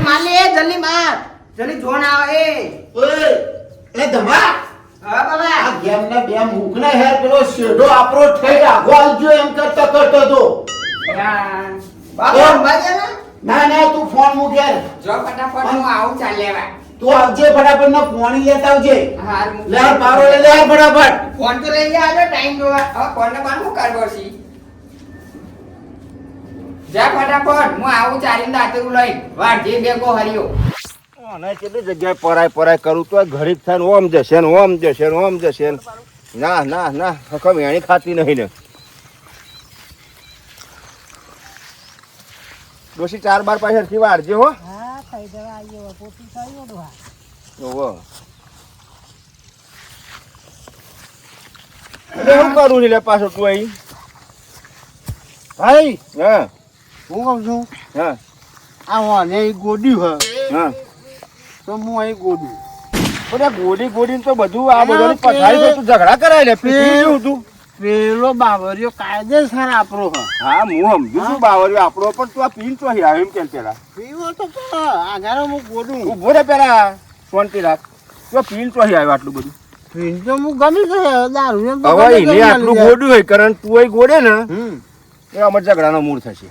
માર લે જલ્દી માર જલ્દી જોન આવે ઓય એ ધમા હા બાબા આ ગેમને બે મુકને હેર પેલો શેઢો આપણો ઠેક આગો આવજો એમ કરતો તો બાબા બાજે ને ના ના તું ફોન મૂક યાર જો ફટાફટ હું આવું ચાલ લેવા તું આવજે ફટાફટ ને પાણી લેતા આવજે હાર લે પારો લે ફટાફટ ફોન તો લઈ જા આજો ટાઈમ જોવા હવે ફોન ને કોણ હું કરવો છી જા ફટાફટ હું આવું ચાલીને દાતરું લઈ વાડજી બેગો હરિયો અને કેટલી જગ્યાએ પરાય કરું તો ઘડીક થાય ને ઓમ જશે ને ઓમ જશે ને ઓમ જશે ને ના ના ના હકમ એણી ખાતી નહીં ને ડોશી 4 બાર પાછળથી વાળજે હો હા થઈ જવા આવ્યો પોતી થયો ડોહા ઓહો એટલે શું કરું છે લે પાછો તું અહીં ભાઈ હા હું કહું છું હા આ વાને ગોડ્યું હે હા તો હું અહીં ગોડ્યું પણ ગોડી તો બધું આ બધાની પથારી તો તું ઝઘડા કરાય લે પીટી શું તું પેલો બાવરિયો કાયદેસર આપણો હે હા હું સમજુ છું બાવરિયો આપણો પણ તું આ પીન તો આવ્યો એમ કેમ પેલા પીવો તો આગારો હું ગોડું ઉભો રે પેલા શાંતિ રાખ તું પીન તો આવ્યો આટલું બધું પીન તો હું ગમી છે દારૂ એમ તો હવે ગમે એને તે આટલું ચાલી ગોડ્યું હોય કારણ તું અહીં ગોડે ને જાય. એ અમાર ઝઘડાનો મૂળ થશે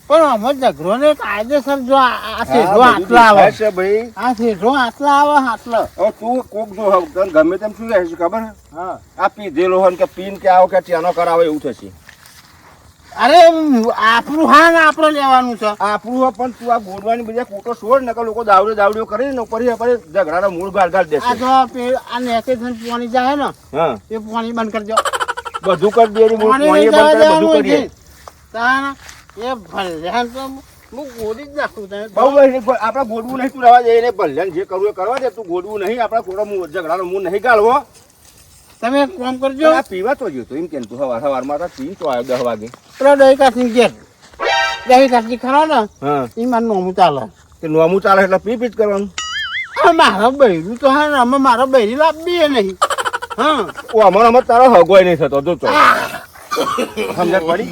પણ અમે ઝઘડો ને કાયદેસર જો આ શેઠો હા, બધું આટલા આવે દેખાય છે ભાઈ આ શેઠો આટલા આવે આટલા હવે તું કોક જો હવે તને ગમે તેમ શું કહે છે ખબર હે? હા આ પીધેલો હોય ને કે પીન કે આવો કે ચાનો કરાવો એવું થશે અરે આપણું હા ને આપણે લેવાનું છે આપણું હોય પણ તું આ ગોડવાની બીજા કોટો છોડ ને કે લોકો દાવડીઓ કરીને ઉપર ઝઘડાનો મૂળ ગાળ દેશે આ જો આ નેકે પાણી જાય ને હા એ પાણી બંધ કરી દો બધું કરી દે મૂળ પાણી પાણી નહીં બંધ જવા કરે બધું દેવાનું કરીએ છે. તાન એ ભલ્યાન તો હું ગોળી જ નાખું તમે બહુ આપણે ગોડવું નહીં તું રહેવા દે એને ભલ્યાને જે કરવું એ કરવા દે તું ગોડવું નહીં આપણા કોડો ઝઘડાનો મૂળ નહીં ગાળવો તમે એક કામ કરજો આ પીવા તો જોતો એમ કેમ તું સવારમાં તો પીન તો આવ્યો 10 વાગે પેલો દહીં કાચી ઘેર દહીં કાચી ખાવા ને હા એ મારું નોમું ચાલે કે નોમું ચાલે એટલે પી જ કરવાનું આ મારા બૈરું તો હા ને અમે મારા બૈરી લાવવી નહીં હા ઓ અમારો તારો હગોય નહીં થતો જો તો સમજણ પડી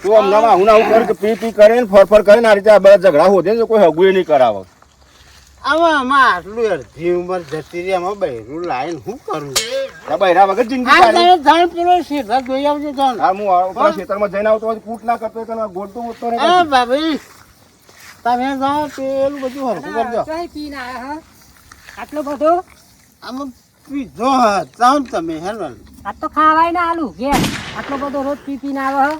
તું હમણાં હું ના કર કે પી કરે ને ફર કરે ને આ રીતે આ બધા ઝઘડા હોતે ને કોઈ હગુય નહીં કરાવે આમાં આટલું અડધી ઉંમર જતી રહી આમાં બૈરું લાવીને શું કરું આ બૈરા વગર જિંદગી આ ચાલી. તમે જાણ પેલો શેઠા જોઈ આવજો જાણ હા હું ઉપરા ખેતરમાં જઈને આવતો હોય કૂટ ના કરતો હોય તને ગોડતો ગોડતો એ નહીં ભાભી તમે જાઓ પેલું બધું હરખું કરજો ચોય પીને આયા હા આટલો બધો આમાં પીધો હા જાઓ ને તમે હેલો આ તો ખાવાય ના આલુ ઘેર આટલો બધો રોજ પીને આવે હે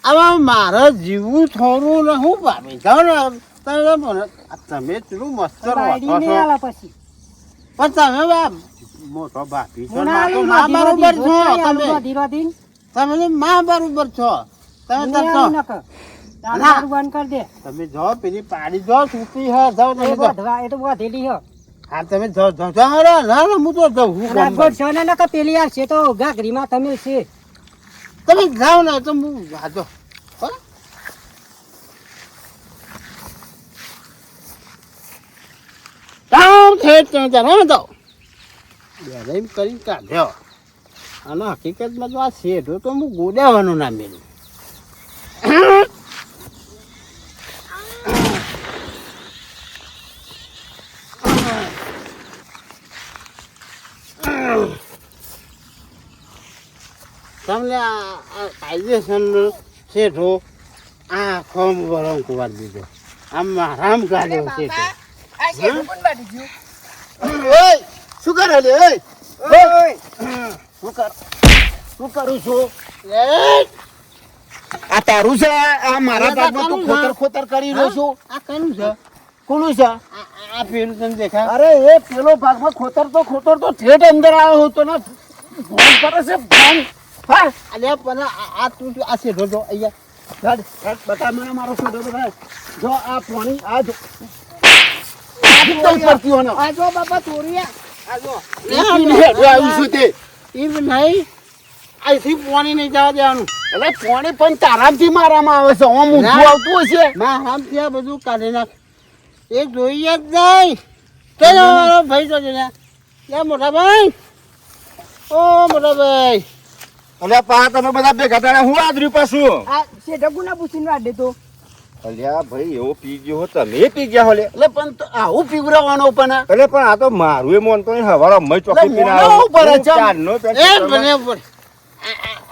આમાં મારે જીવવું થોડું ને હું ભાભી જાઓ ને તમે પેલું મસ્ત બાયડી વાતો નહીં છો આલે પછી પણ તમે બા મોટો ભાભી છો હું મા તો આલું મા બરોબર છો તમે ધીરો ધીન તમે તો મા બરોબર છો તમે તો દારૂ બંધ કરી દે તમે જાઓ પેલી પાડી જાઓ સૂતી હા જાઓ તમે જાઓ એ તો વધેલી હે હા તમે જાઓ જાઓ જાઓ રે ના હું તો જાઉં હું કામ રાજકોટ છે ને નકર પેલી યાર છે તો ગાગરીમાં તમે છે તમે જાઓ ને તો હું વાજો કામ છે તમે જાઓ તો બેરેમ કરી કાઢ્યો અને હકીકતમાં તો આ શેઠો તો હું ગોડાવાનું ના મેળ્યું તમને આ કાયદેસર શેઠો આ ખોમ વરમ કુવાર દીધો આમ આરામ કાઢ્યો શેઠો આ શેઠું કોણ બાટી ગયું ઓય શું કરે લે ઓય ઓય શું કરું છું આ તારું છે આ મારા ભાગમાં તું ખોતર ખોતર કરી રહ્યો છું આ કનું છે કોનું છે આ પેલું તને દેખાય અરે એ પેલો ભાગમાં ખોતર તો ઠેઠ અંદર આવ્યો હતો ને ફોન કરે છે ફોન હા અલે પણ આ તું આ શેઠો જો અહીંયા બતા મને મારો શેઠો બતા જો આ પાણી આ જો પડતી હોનો આ જો બાપા તોરિયા આ જો આવ્યું છું તે ઈ નહીં અહીંથી પાણી નહીં જવા દેવાનું એટલે પાણી પણ તારામથી મારામાં આવે છે ઓમ ઊંધું આવતું હશે આરામથી આ બધું કાઢી નાખ એ જોઈએ જ નહીં ચાલો મારો ભાઈ તો જોયા લે મોટા ભાઈ ઓ મોટા ભાઈ એટલે પા તમે બધા ભેગા તારા હું આદર્યું પાછું આ શેઠ ગુના પૂછીને વાડ દેતો અલ્યા ભાઈ એવો પી ગયો હો, તમે પી ગયા હો લે. એટલે પણ તો આવું પીવરાવાનો પણ આ. એટલે પણ આ તો મારું એ મોન તો નહીં, હવારો મય ચોકી એટલે પીને મોનો આવ્યો. ઉપર હું છે. ચારનો એ પેટ્રોલ ભલે ઉપર.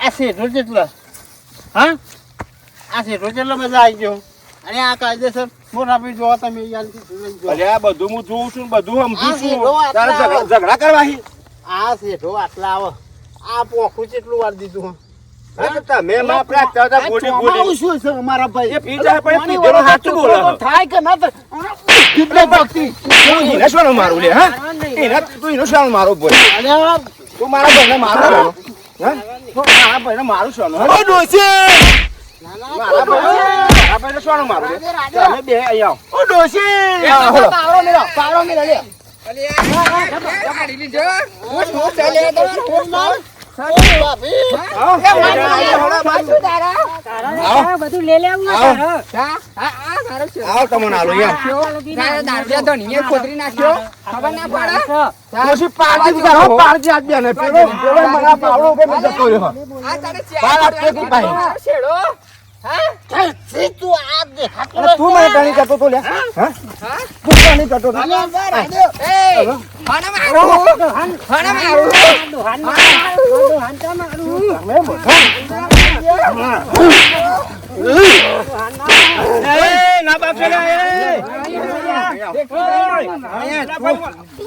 આ શેઠો જેટલો હા આ શેઠો જેટલો મજા આવી ગયો અને આ કાયદેસર મોટા ભાઈ જોવા તમે યાર અલ્યા બધું હું જોઉં છું, બધું આ સમજું છું. શેઠો તારે આટલા ઝઘડા કરવા હી? આ શેઠો આટલા આવો આ પોખું કેટલું વાર દીધું હા, તો તમે માં આપણે આ હતા ગોડી ગોડી. શું છે અમારા ભાઈ એ પી જાય પણ પાણી પીધેલો વાળો સાચું બોલે. ટુકડો થાય કે ના થાય કેટલે ભક્તિ એને શું મારું લે? હા, તું એનો શું મારો બોલ? અને તું મારા ભાઈને મારો હા? તું મારા ભાઈને મારું શું? ઓ ડોશી મારા ભાઈને શું મારું લે? તમે બે અહીંયા આવો. ઓ ડોશી એ આવો. પારો મેળો લે ગાડી લીધો હું શું ચાલે તો હું ભાભી આવો. પાછું તારા તારા બધું લે લે આવું આવો. તારા. હા મારો છે આવો તમને આલો યાર. તારા દારૂડિયા ધણીએ ખોદરી નાખ્યો ખબર ના પડે પછી પાર્ટી કરો, પાર્ટી આજ બેને પેલો મને પાવડો કે મેં જતો રહ્યો. આ તારે બાર આપશે કે ભાઈ? છેડો તું આ દેખાતો અરે તું મને ગણી કરતો તો લે. હા? તું ગણી કરતો તો. એ હણ મારું હણ મારું દોહાન તો મારું. એ ના બાપે લે એ.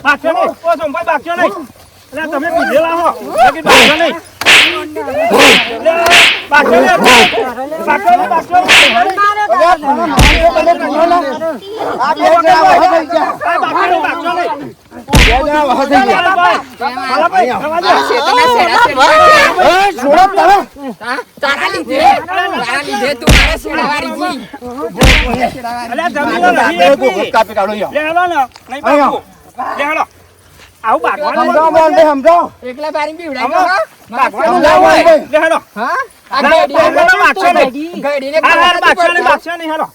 બાપે લે. ઓ સંભાઈ બાપે લે. એટલે તમે પીધેલા હો. બાકી બાપે લે. બાપે લે. બાપે લે બાપે લે. આ બે જણા વહા થઈ ગયા. આ બાપે લે બાપે લે. બે જણા વહા થઈ ગયા. મારા ભાઈ આવા દે. એ છોડો તમે. તારા લીધે તું મારે છેડાવાળી જી અલ્યા જમીનો નહીં ગોગો કાપી કાઢો યાર. લે હાલો ને. નહીં બાપુ. લે હાલો. આવું બાગવાનું સમજાવો બોલ બે સમજાવો. એકલા બારી બીવડાવ્યો હો બાગવાનું સમજાવો બોલ. લે હાલો. હા આ ના, ગઈડીને બાગવાનું બાગશો નહીં. ગઈડીને હા હા બાગશો નહીં બાગશો નહીં હાલો.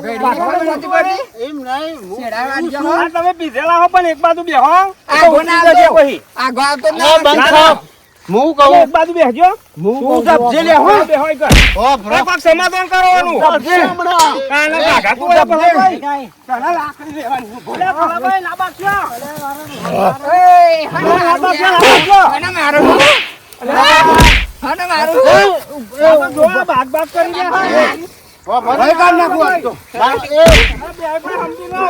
ગઈડીને નથી પડી એમ નહીં છેડાવાળી જો હો આ તમે પીધેલા હો પણ એક બાજુ બેહો. આ ગોના ઉઠી જજો આવતો. પછી. આ ગો આવતો એ બંધ ના થાવ હું કહું એક બાજુ બેહજો. તું જપજે લે હો. બેહો એક. ઓ ભરો કોક સમાધાન કરવાનું. હમણાં કાને કાકા તું એ પછી ભાઈ. જાય. તને લાકડી લેવાની. બોલે ભલા ભાઈ ના બાગશો. એ ના હણ બાગશો ના મારું બાગશો. હણ મારું હણ મારું આપણે જો આ બાગ બાગ કરી ગયા. ભાઈ કાઢ નાખું આજ તો. આ બે આપણે સમજી લો.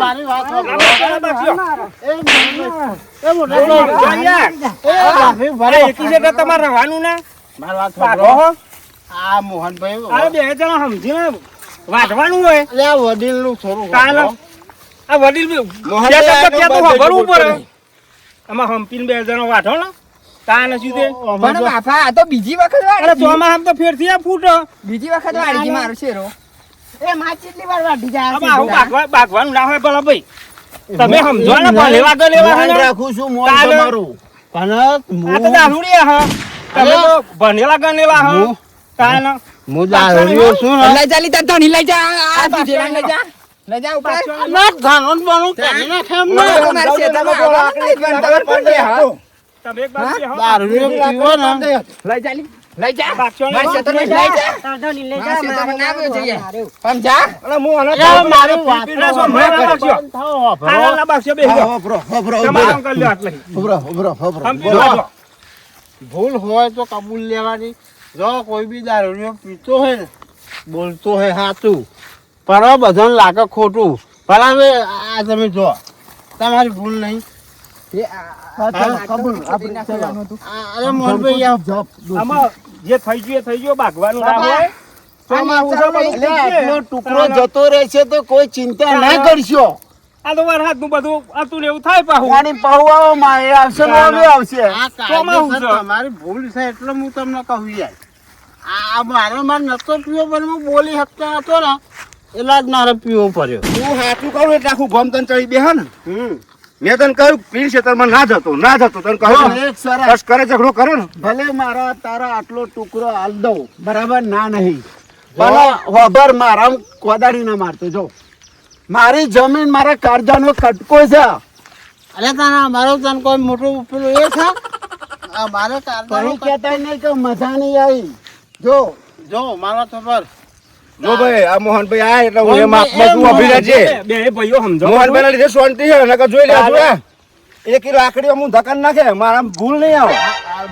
મારી વાત ના બાગશો ના બાગશો. એ મોટા ભાઈ યાર. એ ભાભી ભરે એકી જગ્યા તમારે રહેવાનું ને મારી વાત પાડો સાંભળો. હો. આ મોહનભાઈ આ બે જણા સમજીને વાઢવાનું હોય. એટલે આ વડીલનું થોડું કાલે આ વડીલ બી ક્યાં તો ખબરવું પડે. આમાં હંપીને બે જણા વાઢો ને કાને સીધે. પણ બાપા આ તો બીજી વખત અરે વાળી ચોમાં આમ તો ફેરથી આ ફૂટ. બીજી વખત વાળી ગઈ મારો શેરો એ માં કેટલી વાર વાઢી જાય આમાં આવું બાગવાનું ના હોય ભલા ભાઈ. તમે સમજો ને ભલે વાગો લેવા ધ્યાન હે ને. રાખું છું મોન કાલે. તમારું પણ આ તો દારૂડિયા હા. તમે તો ભણેલા ગણેલા હા. હું- કાને હું દારૂડિયો છું ને લઈ જા લીધા ધણી લઈ જા આ બીજેલા લઈ જા લઈ જા ઉપર ના ધાnon બાનું કરી નાખે એમ ને. મારા શેતામાં આવવાનું નહીં, પણ તમે પણ બે હા. તમે એક બાજુ બેહો. દારૂડિયો પીવો ને લઈ જા લી, લઈ જા બાગશો નહીં. મારા શેતામાં લઈ જા તારધો ની લઈ મારા જા શેતામાં ના આવ્યો જોઈએ મારું. સમજા અરે હું આને એ મારી વાત પીપીને સંભાળવા બાગશો. આના બાગશો બેહી જાઓ. સમાધાન કરી લો આટલે. હંપી વાઢો. ભૂલ હોય તો કબૂલ લેવાની જો કોઈ બી દારૂડિયો પીતો હોય ને બોલતો હોય સાચું પણ બધાને લાગે ખોટું પણ હવે આ તમે જો તમારી ભૂલ નહીં અરે મોહનભાઈ આમાં જે થઈ ગયું એ થઈ ગયું. બાગવાનું ના હોય. ચોમાં ઉછળ બધું એટલે થઈ આટલો ગયું. ટુકડો જતો રહેશે તો કોઈ ચિંતા ના કરશો આ તો વરસાદનું બધું હતું ને એવું થાય પાછું. પાણી પહોંચવા માં આવશે ને ઓલું આવશે ચોમાસું છે. તમારી ભૂલ છે એટલે હું તમને કહું યાર આ મારે નતો પીવો પણ હું બોલી શકતો હતો ને એટલે જ મારે પીવો પડ્યો તું હાથું કરું એટલે આખું ગોમ તને ચડી બેહે ને. મેં તને કહ્યું પીર ક્ષેત્રમાં ના જતો તને કહ્યું ને. એક સરસ બસ કરે ઝઘડો કરે ને. ભલે મારા તારા આટલો ટુકડો હાલ દઉં બરાબર ના નહીં પણ વગર મારા કોદાળી ના મારતો જો મારી જમીન મારા કારજાનો કટકો છે અરે તારા મારો તને કોઈ મોટું પેલું એ છે મારે કારજાનો કહેતા નહીં કે મજા નહીં આવી જો મારો ખબર જો ભાઈ આ મોહનભાઈ આયા એટલે હું એમ આપમાં તું અભી રહેજે. બે ભાઈઓ સમજો મોહનભાઈ ના લીધે શાંતિ છે નકર જોઈ લે તું હે. 1 કિલો આકડીઓ હું ધક્કા નાખે મારા ભૂલ નહીં આવે.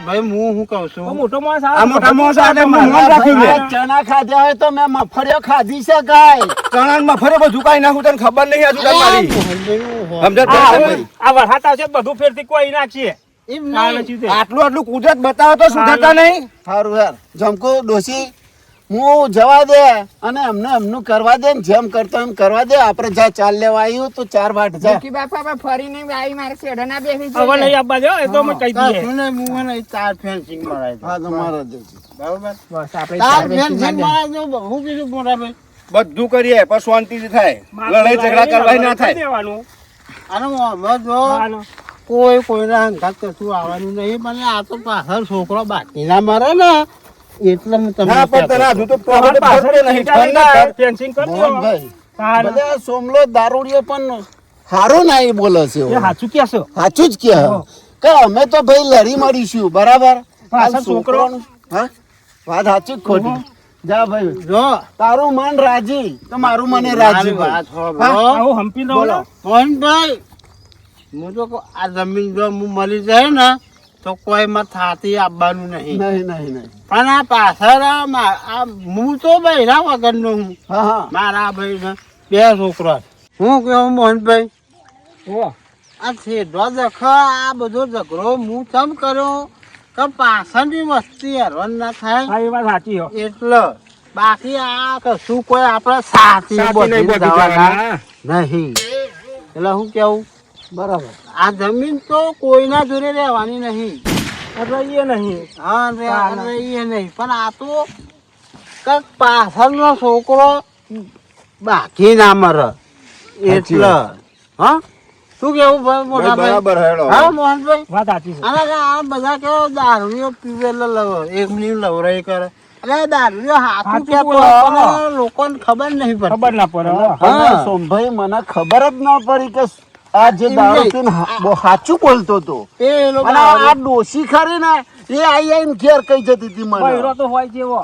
ભાઈ હું શું કહું છું મોટો માણસ આ મોટા મોસ આ હું મોહન રાખ્યું છે. ચણા ખાધા હોય તો મેં મફળીઓ ખાધી છે ગાય. ચણામાં ફરે બધું કાઈ નાખું તને ખબર નહીં આજુ તને મારી સમજત ભાઈ. આ વરસાદ આવશે બધું ફેરથી કોઈ નાખીએ એમ આટલું આટલું કુદરત બતાવો તો સુધરતા નહીં. સારું યાર જમકો ડોશી હું જવા દે અને એમને એમનું કરવા દે ને જેમ કરતો એમ કરવા દે. આપણે જા ચાલ લેવા આવ્યું તો 4 વાટ જા. કે બાપા આપણે ફરીને આવી મારે શેઢો ના બેસી હવે જઈએ. નહીં આપવા દો એ તો અમે કહી દઈએ હા તો મારા દેજો. બસ આપણે ચાર બેસીને ના દે. બધું કરીએ પણ શાંતિથી થાય. લડાઈ ઝઘડા કરવા ના થાય. દેવાનું કોઈ કોઈના અંગાત કશું આવવાનું નહીં. મને આ તો પાછળ છોકરો બાકી ના મારે ને એટલે હું ના પણ તને હજુ તો પોહડે ફરતે નહીં. ઠંડા ફેન્સિંગ કરી દો મોહનભાઈ બધા સોમલો દારૂડિયો પણ હારો ના એ બોલે છે એ સાચું કે છો સાચું જ કે અમે તો ભાઈ લડી મળીશું બરાબર. પાછળ આ છોકરો છોકરાનું- હા વાત સાચી જ ખોટી જા ભાઈ જો તારું મન રાજી તો મારું મને રાજી ભાઈ. હા? આવું હંપી દો બોલો મોહનભાઈ હું તો આ જમીન જો હું મળી જાય ને તો કોઈ માં થાતી આપવાનું નહીં. નહીં નહીં નહીં પણ આ પાછળ હું તો બૈરા વગર નો હું. મારા ભાઈ ને 2 છોકરા. હું કેવું મોહનભાઈ આ છેડો દખ આ બધો ઝઘડો હું ચમ કર્યો કે પાછળની વસ્તી હેરાન ના થાય હા એ વાત સાચી હો એટલે બાકી આ કશું કોઈ આપણે સાથી નહીં બધી બધું જવાના જવાના. નહીં. એટલે હું કેવું બરાબર આ જમીન તો કોઈના જોડે રહેવાની નહીં. રહીએ નહીં હા રહીએ નહીં પણ આ તો કઈક પાછળનો છોકરો બાકી ના મરે એટલે હા શું કેવું ભાઈ મોટા ભાઈ બરાબર હેડો. હા મોહનભાઈ વાત સાચી છે અને આ બધા કેવો દારૂઓ પીવેલા એક મિનિટ લવરાઈ કરે એટલે દારૂઓ હાથું હાચું કેતો બોલો. પણ લોકોને ખબર નહીં પડતી. ખબર ના પડે હો. હા સોમભાઈ મને ખબર જ ના પડી કે આ જે દારૂ પીને સાચું બોલતો હતો અને આ ડોશી ખરી ને એ આઈને ઘેર કઈ જતી હતી બૈરો મને. તો હોય જેવો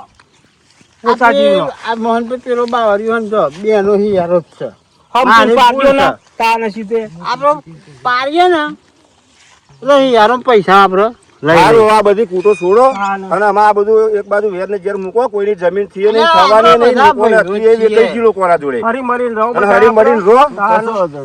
આ મોહનભાઈ પેલો બાવરીઓ ને જો બેનો હિયારો જ છે. હંપી મારી પાડ્યો ભૂલ ને છે. તાને સીધે આપડે પાડીએ ને એટલે હિયારો પૈસા આપડે લઈ સારું આ બધી કૂટો છોડો હા, ના. અને આમાં આ બધું એક બાજુ વેર ને ઘેર મૂકો. કોઈની જમીન થી નહીં અરે, થવાની આપણે નહીં બધા લોકોને ભાઈઓ હતી એ છીએ. વેચાઈ ગઈ લોકોના જોડે હરી મરીને રહો અને હરી મળીને રહો.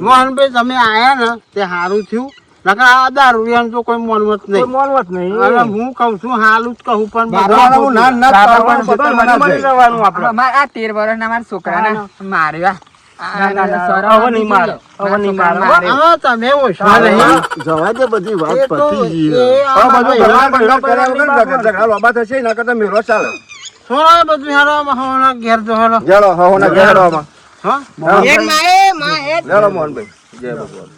મોહનભાઈ તમે આયા ને તે સારું થયું નકર આ દારૂ તો કોઈ મોનમત કોઈ નહીં. મોનવત નહીં અને હું કઉ છું હાલું જ કહું પણ બાપાના હું ના ના પાડવાનું બધું છે, હરી મરી રહેવાનું આપણે અમારે આ 13 વર્ષના મારા છોકરાને માર્યા. ના, ના, ના, સરમ હવે નહીં મારો, હવે નહીં મારો. હવે તમે ઓછા નહીં. જવા દે બધી વાત એ તો પતી ગઈ એ હવે આમાં બધું ભાઈ ભલા ભલા કર્યા વગર ઝઘડા લોબા થશે એના કરતા મેળો ચાલે. સોના બધું હેરો હવાના ઘેર જો હેરો ચાલો હવોના ઘેર હેડો આમાં. હા લેડો મોહનભાઈ જય ભગવાન.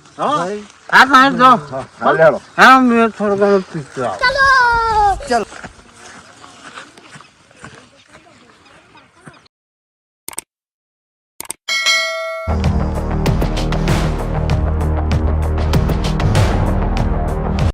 હા સાહેબ જો હા લેડો. હા મેં થોડો ઘણો પીતો આવું.